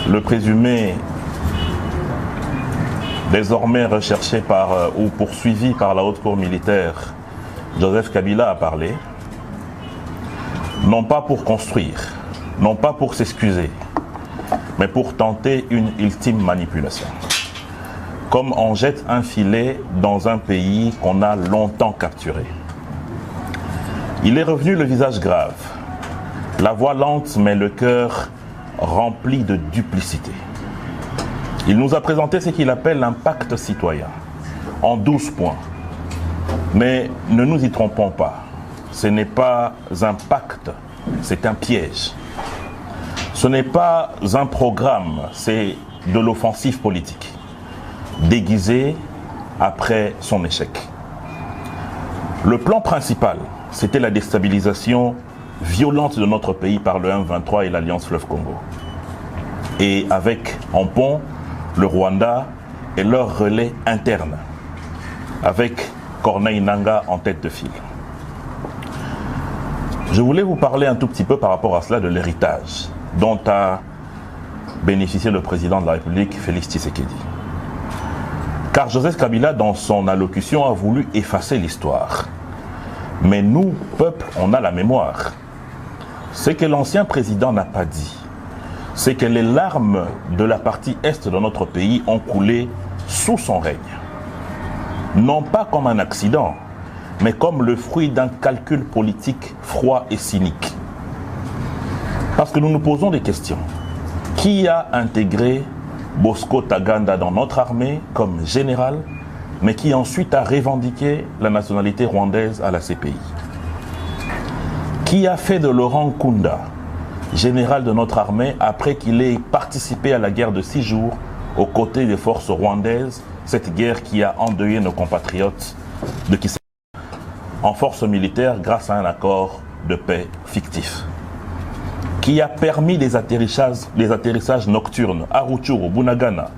Le présumé, désormais recherché ou poursuivi par la haute cour militaire, Joseph Kabila a parlé, non pas pour construire, non pas pour s'excuser, mais pour tenter une ultime manipulation. Comme on jette un filet dans un pays qu'on a longtemps capturé. Il est revenu le visage grave, la voix lente mais le cœur rempli de duplicité. Il nous a présenté ce qu'il appelle un pacte citoyen, en 12 points. Mais ne nous y trompons pas, ce n'est pas un pacte, c'est un piège. Ce n'est pas un programme, c'est de l'offensive politique, déguisée après son échec. Le plan principal, c'était la déstabilisation violente de notre pays par le M23 et l'Alliance Fleuve Congo. Et avec en pont le Rwanda et leur relais interne, avec Corneille Nangaa en tête de file. Je voulais vous parler un tout petit peu par rapport à cela de l'héritage dont a bénéficié le président de la République, Félix Tshisekedi. Car Joseph Kabila, dans son allocution, a voulu effacer l'histoire. Mais nous, peuple, on a la mémoire. Ce que l'ancien président n'a pas dit, c'est que les larmes de la partie est de notre pays ont coulé sous son règne. Non pas comme un accident, mais comme le fruit d'un calcul politique froid et cynique. Parce que nous nous posons des questions. Qui a intégré Bosco Ntaganda dans notre armée comme général, mais qui ensuite a revendiqué la nationalité rwandaise à la CPI? Qui a fait de Laurent Nkunda général de notre armée après qu'il ait participé à la guerre de 6 jours aux côtés des forces rwandaises, cette guerre qui a endeuillé nos compatriotes de Kisangani en force militaire grâce à un accord de paix fictif? Qui a permis les atterrissages nocturnes à Rutshuru, Bunagana,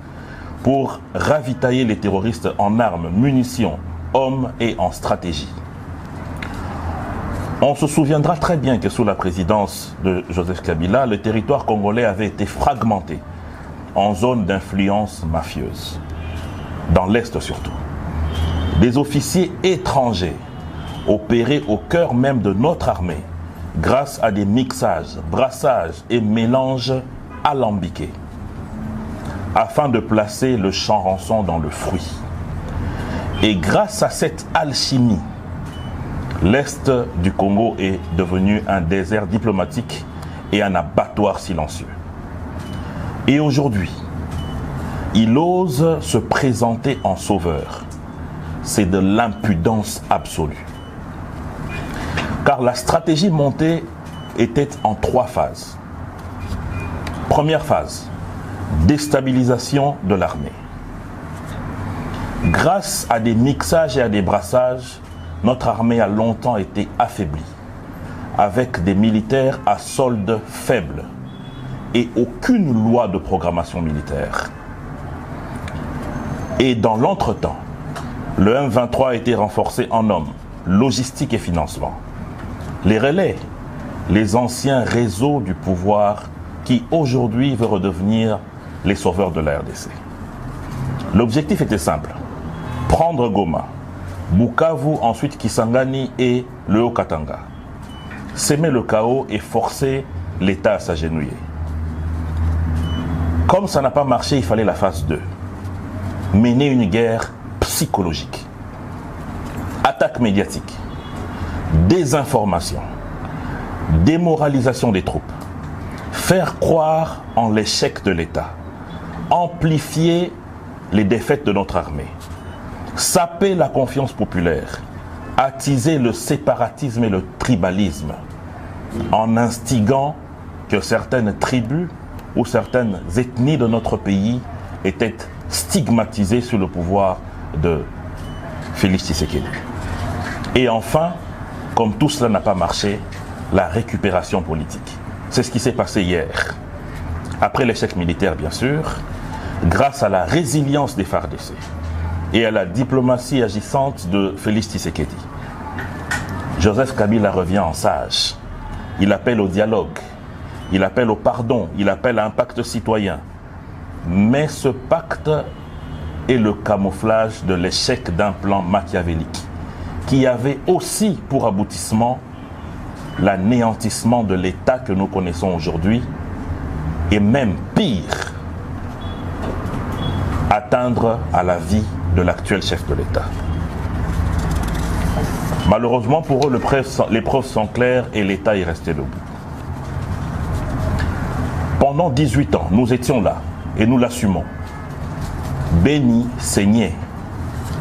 pour ravitailler les terroristes en armes, munitions, hommes et en stratégie? On se souviendra très bien que sous la présidence de Joseph Kabila, le territoire congolais avait été fragmenté en zone d'influence mafieuse, dans l'Est surtout. Des officiers étrangers opéraient au cœur même de notre armée grâce à des mixages, brassages et mélanges alambiqués afin de placer le champ rançon dans le fruit. Et grâce à cette alchimie, l'Est du Congo est devenu un désert diplomatique et un abattoir silencieux. Et aujourd'hui, il ose se présenter en sauveur. C'est de l'impudence absolue. Car la stratégie montée était en 3 phases. Première phase, déstabilisation de l'armée. Grâce à des mixages et à des brassages, notre armée a longtemps été affaiblie, avec des militaires à solde faible et aucune loi de programmation militaire. Et dans l'entretemps, le M23 a été renforcé en hommes, logistique et financement. Les relais, les anciens réseaux du pouvoir qui aujourd'hui veut redevenir les sauveurs de la RDC. L'objectif était simple, prendre Goma, Bukavu, ensuite Kisangani et le Haut-Katanga. S'aimer le chaos et forcer l'État à s'agenouiller. Comme ça n'a pas marché, il fallait la phase 2. Mener une guerre psychologique. Attaque médiatique. Désinformation. Démoralisation des troupes. Faire croire en l'échec de l'État. Amplifier les défaites de notre armée. Saper la confiance populaire, attiser le séparatisme et le tribalisme, en instigant que certaines tribus ou certaines ethnies de notre pays étaient stigmatisées sous le pouvoir de Félix Tshisekedi. Et enfin, comme tout cela n'a pas marché, la récupération politique. C'est ce qui s'est passé hier. Après l'échec militaire, bien sûr, grâce à la résilience des FARDC et à la diplomatie agissante de Félix Tshisekedi. Joseph Kabila revient en sage. Il appelle au dialogue, il appelle au pardon, il appelle à un pacte citoyen, mais ce pacte est le camouflage de l'échec d'un plan machiavélique qui avait aussi pour aboutissement l'anéantissement de l'État que nous connaissons aujourd'hui et même pire, atteindre à la vie de l'actuel chef de l'État. Malheureusement pour eux, les preuves sont claires et l'État est resté debout. Pendant 18 ans, nous étions là et nous l'assumons. Béni saignait.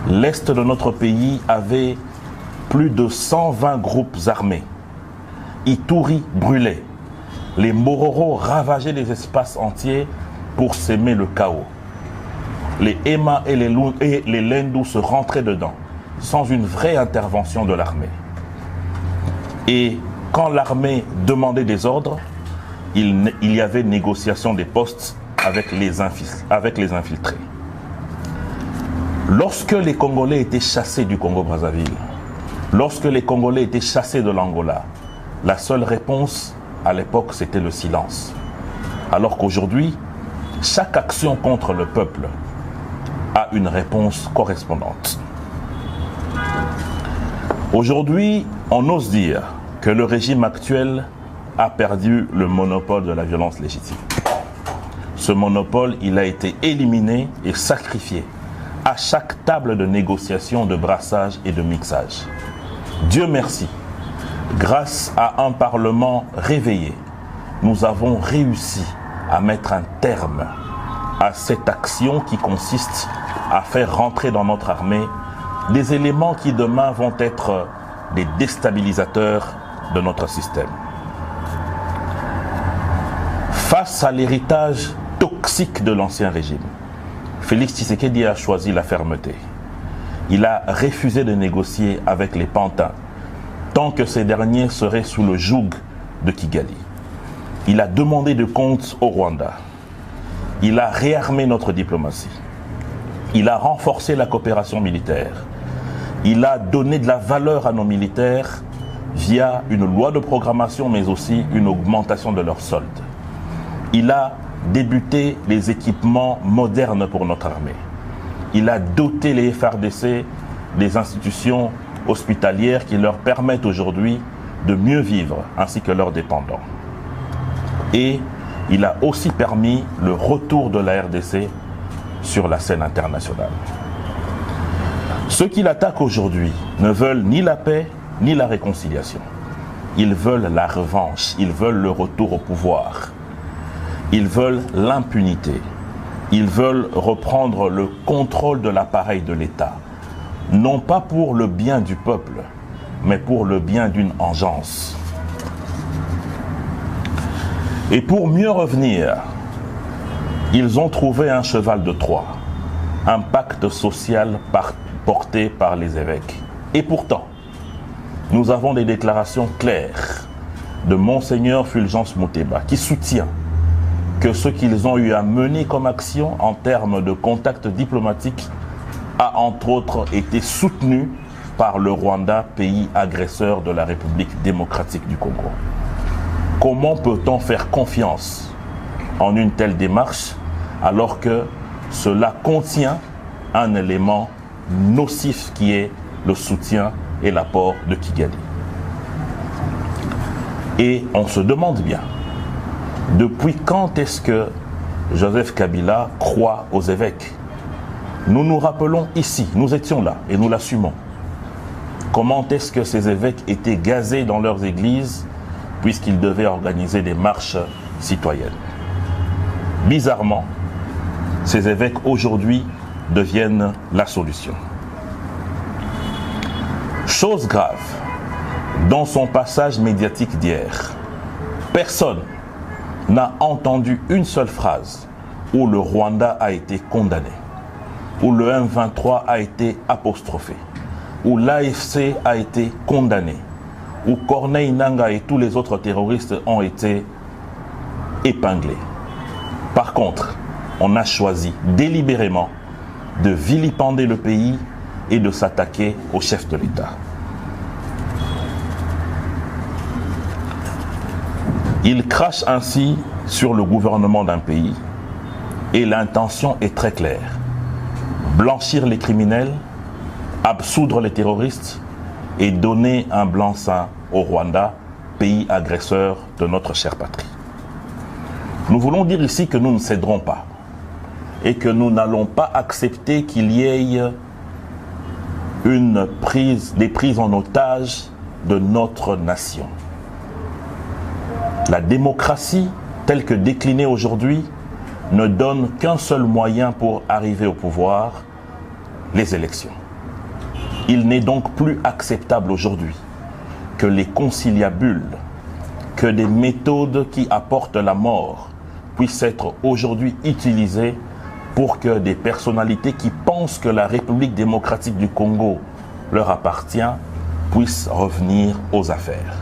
L'Est de notre pays avait plus de 120 groupes armés. Ituri brûlait. Les Mororo ravageaient des espaces entiers pour s'aimer le chaos. Les Ema et les Lendu se rentraient dedans, sans une vraie intervention de l'armée. Et quand l'armée demandait des ordres, il y avait négociation des postes avec les infiltrés. Lorsque les Congolais étaient chassés du Congo-Brazzaville, lorsque les Congolais étaient chassés de l'Angola, la seule réponse à l'époque c'était le silence. Alors qu'aujourd'hui, chaque action contre le peuple a une réponse correspondante. Aujourd'hui, on ose dire que le régime actuel a perdu le monopole de la violence légitime. Ce monopole, il a été éliminé et sacrifié à chaque table de négociation, de brassage et de mixage. Dieu merci, grâce à un Parlement réveillé, nous avons réussi à mettre un terme à cette action qui consiste à faire rentrer dans notre armée des éléments qui demain vont être des déstabilisateurs de notre système. Face à l'héritage toxique de l'ancien régime, Félix Tshisekedi a choisi la fermeté. Il a refusé de négocier avec les pantins tant que ces derniers seraient sous le joug de Kigali. Il a demandé de comptes au Rwanda. Il a réarmé notre diplomatie. Il a renforcé la coopération militaire. Il a donné de la valeur à nos militaires via une loi de programmation mais aussi une augmentation de leurs soldes. Il a débuté les équipements modernes pour notre armée. Il a doté les FARDC des institutions hospitalières qui leur permettent aujourd'hui de mieux vivre, ainsi que leurs dépendants. Et il a aussi permis le retour de la RDC sur la scène internationale. Ceux qui l'attaquent aujourd'hui ne veulent ni la paix ni la réconciliation. Ils veulent la revanche, ils veulent le retour au pouvoir. Ils veulent l'impunité. Ils veulent reprendre le contrôle de l'appareil de l'État. Non pas pour le bien du peuple, mais pour le bien d'une engeance. Et pour mieux revenir, ils ont trouvé un cheval de Troie, un pacte social porté par les évêques. Et pourtant, nous avons des déclarations claires de Monseigneur Fulgence Muteba qui soutient que ce qu'ils ont eu à mener comme action en termes de contacts diplomatiques a entre autres été soutenu par le Rwanda, pays agresseur de la République démocratique du Congo. Comment peut-on faire confiance en une telle démarche alors que cela contient un élément nocif qui est le soutien et l'apport de Kigali? Et on se demande bien, depuis quand est-ce que Joseph Kabila croit aux évêques? Nous nous rappelons ici, nous étions là et nous l'assumons. Comment est-ce que ces évêques étaient gazés dans leurs églises puisqu'ils devaient organiser des marches citoyennes? Bizarrement, ces évêques aujourd'hui deviennent la solution. Chose grave, dans son passage médiatique d'hier, personne n'a entendu une seule phrase où le Rwanda a été condamné, où le M23 a été apostrophé, où l'AFC a été condamné, où Corneille Nangaa et tous les autres terroristes ont été épinglés. Par contre, on a choisi délibérément de vilipender le pays et de s'attaquer au chef de l'État. Il crache ainsi sur le gouvernement d'un pays Et l'intention est très claire. Blanchir les criminels, absoudre les terroristes et donner un blanc-seing au Rwanda, pays agresseur de notre chère patrie. Nous voulons dire ici que nous ne céderons pas et que nous n'allons pas accepter qu'il y ait des prises en otage de notre nation. La démocratie, telle que déclinée aujourd'hui, ne donne qu'un seul moyen pour arriver au pouvoir, les élections. Il n'est donc plus acceptable aujourd'hui que les conciliabules, que des méthodes qui apportent la mort puissent être aujourd'hui utilisées pour que des personnalités qui pensent que la République démocratique du Congo leur appartient puissent revenir aux affaires.